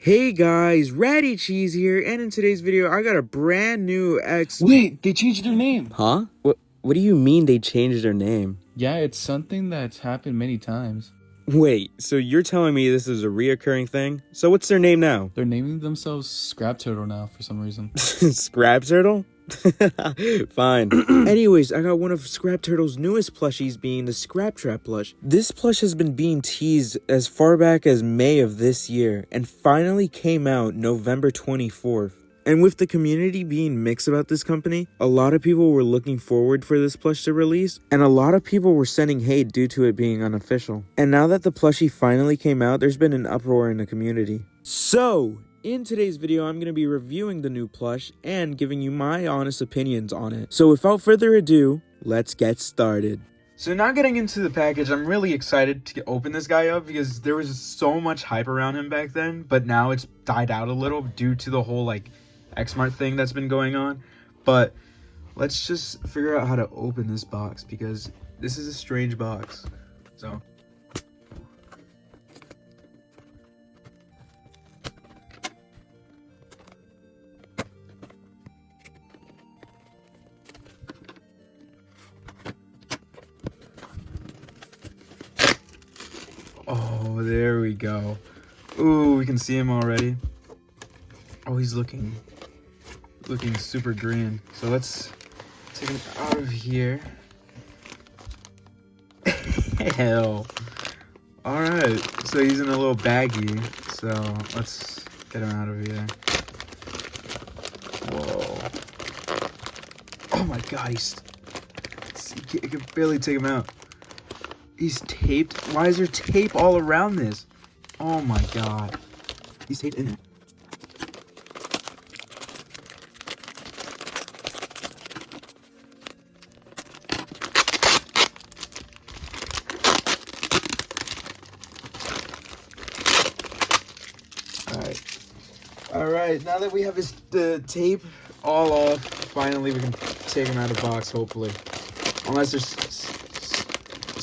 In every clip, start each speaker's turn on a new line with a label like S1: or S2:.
S1: Hey guys, Ratty Cheese here, and in today's video, I got a brand new
S2: Wait, they changed their name.
S1: Huh? What do you mean they changed their name?
S2: Yeah, it's something that's happened many times.
S1: Wait, so you're telling me this is a reoccurring thing? So what's their name now?
S2: They're naming themselves Scrapturtle now for some reason.
S1: Scrapturtle? Fine. Anyways, I got one of Scrapturtle's newest plushies being the Scraptrap plush. This plush has been being teased as far back as May of this year and finally came out November 24th. And with the community being mixed about this company, a lot of people were looking forward for this plush to release, and a lot of people were sending hate due to it being unofficial. And now that the plushie finally came out, there's been an uproar in the community. So, in today's video, I'm going to be reviewing the new plush and giving you my honest opinions on it. So without further ado, let's get started. So now getting into the package, I'm really excited to open this guy up because there was so much hype around him back then, but now it's died out a little due to the whole XSmart thing that's been going on. But let's just figure out how to open this box because this is a strange box. So oh, there we go. Ooh, we can see him already. Oh, he's looking super green. So let's take him out of here. Hell. Alright, so he's in a little baggie. So let's get him out of here. Whoa. Oh my god, I can barely take him out. He's taped. Why is there tape all around this? Oh my god. He's taped in it. Alright, now that we have the tape all off, finally we can take him out of the box, hopefully. Unless there's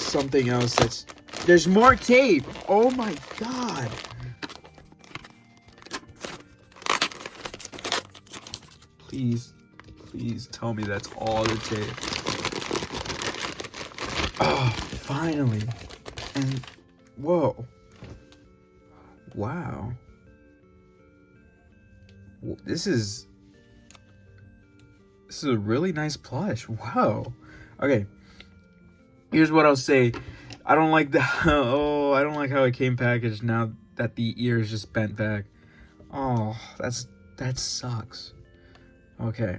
S1: something else there's more tape! Oh my god! Please tell me that's all the tape. Oh, finally. And, whoa. Wow. This is a really nice plush. Wow. Okay. Here's what I'll say. I don't like I don't like how it came packaged now that the ear is just bent back. Oh, that sucks. Okay.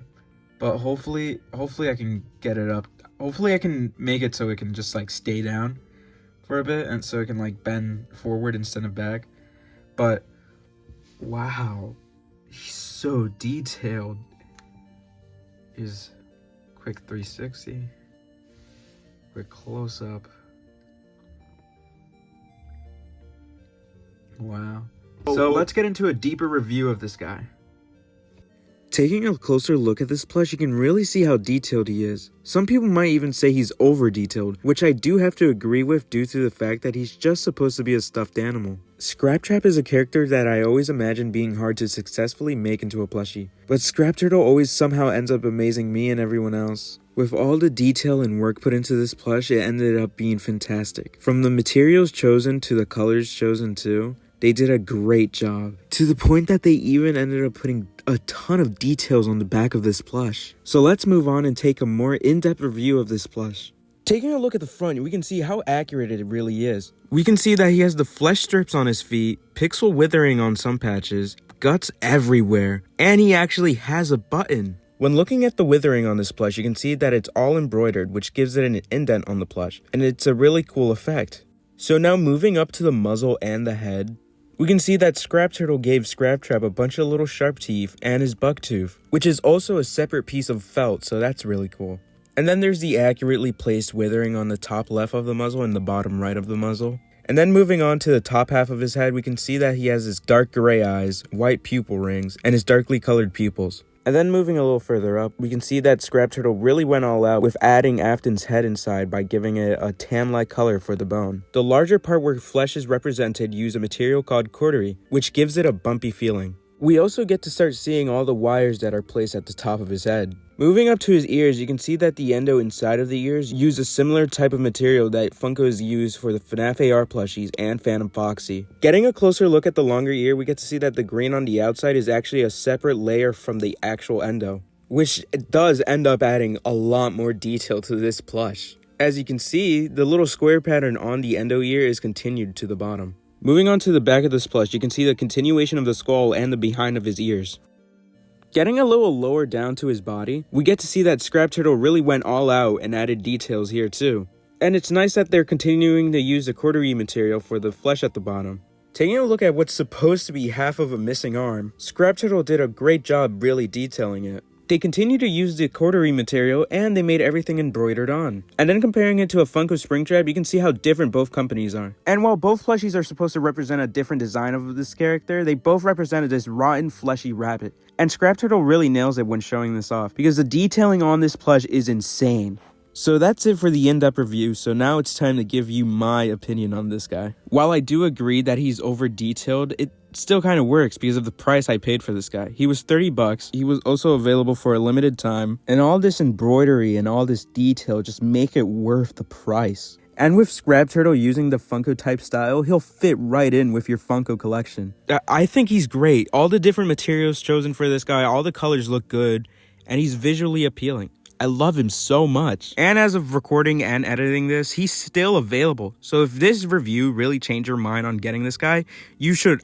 S1: But hopefully I can get it up. Hopefully I can make it so it can just stay down for a bit and so it can bend forward instead of back. But wow. He's so detailed. Is quick 360. Quick close up. Wow. So let's get into a deeper review of this guy. Taking a closer look at this plush, you can really see how detailed he is. Some people might even say he's over detailed, which I do have to agree with due to the fact that he's just supposed to be a stuffed animal. Scraptrap is a character that I always imagine being hard to successfully make into a plushie, but Scrapturtle always somehow ends up amazing me and everyone else. With all the detail and work put into this plush, it ended up being fantastic. From the materials chosen to the colors chosen too, they did a great job, to the point that they even ended up putting a ton of details on the back of this plush. So let's move on and take a more in-depth review of this plush. Taking a look at the front, we can see how accurate it really is. We can see that he has the flesh strips on his feet, pixel withering on some patches, guts everywhere, and he actually has a button. When looking at the withering on this plush, you can see that it's all embroidered, which gives it an indent on the plush, and it's a really cool effect. So now moving up to the muzzle and the head, we can see that Scrapturtle gave Scraptrap a bunch of little sharp teeth and his buck tooth, which is also a separate piece of felt, so that's really cool. And then there's the accurately placed withering on the top left of the muzzle and the bottom right of the muzzle. And then moving on to the top half of his head, we can see that he has his dark gray eyes, white pupil rings, and his darkly colored pupils. And then moving a little further up, we can see that Scrapturtle really went all out with adding Afton's head inside by giving it a tan-like color for the bone. The larger part where flesh is represented used a material called cautery, which gives it a bumpy feeling. We also get to start seeing all the wires that are placed at the top of his head. Moving up to his ears, you can see that the endo inside of the ears use a similar type of material that Funko's used for the FNaF AR plushies and Phantom Foxy. Getting a closer look at the longer ear, we get to see that the green on the outside is actually a separate layer from the actual endo, which does end up adding a lot more detail to this plush. As you can see, the little square pattern on the endo ear is continued to the bottom. Moving on to the back of this plush, you can see the continuation of the skull and the behind of his ears. Getting a little lower down to his body, we get to see that Scrapturtle really went all out and added details here too. And it's nice that they're continuing to use the cautery material for the flesh at the bottom. Taking a look at what's supposed to be half of a missing arm, Scrapturtle did a great job really detailing it. They continue to use the cautery material and they made everything embroidered on. And then comparing it to a Funko Springtrap, you can see how different both companies are. And while both plushies are supposed to represent a different design of this character, they both represented this rotten, fleshy rabbit. And Scrapturtle really nails it when showing this off, because the detailing on this plush is insane. So that's it for the in-depth review, so now it's time to give you my opinion on this guy. While I do agree that he's over-detailed, it still kind of works because of the price I paid for this guy. He was 30 bucks, he was also available for a limited time, and all this embroidery and all this detail just make it worth the price. And with Scrapturtle using the Funko type style, he'll fit right in with your Funko collection. I think he's great. All the different materials chosen for this guy, all the colors look good, and he's visually appealing. I love him so much. And as of recording and editing this, he's still available. So if this review really changed your mind on getting this guy,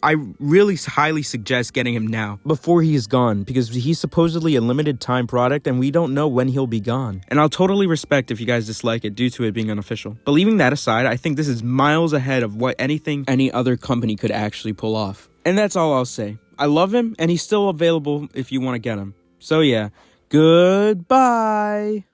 S1: I really highly suggest getting him now, before he is gone, because he's supposedly a limited time product and we don't know when he'll be gone. And I'll totally respect if you guys dislike it due to it being unofficial. But leaving that aside, I think this is miles ahead of what anything any other company could actually pull off. And that's all I'll say. I love him and he's still available if you want to get him. So yeah. Goodbye.